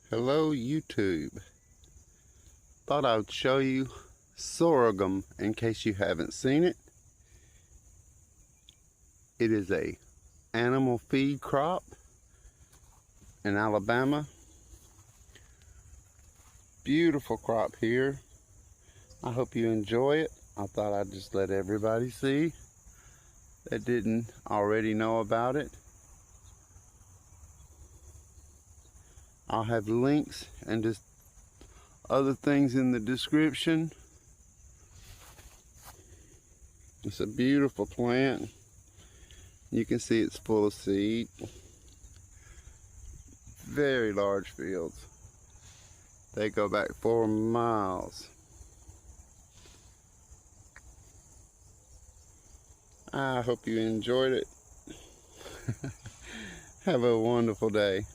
Hello YouTube. Thought I would show you sorghum in case you haven't seen it. It is a animal feed crop in Alabama. Beautiful crop here. I hope you enjoy it. I thought I'd just let everybody see that didn't already know about it. I'll have links and just other things in the description. It's a beautiful plant. You can see it's full of seed. Very large fields. They go back 4 miles. I hope you enjoyed it. Have a wonderful day.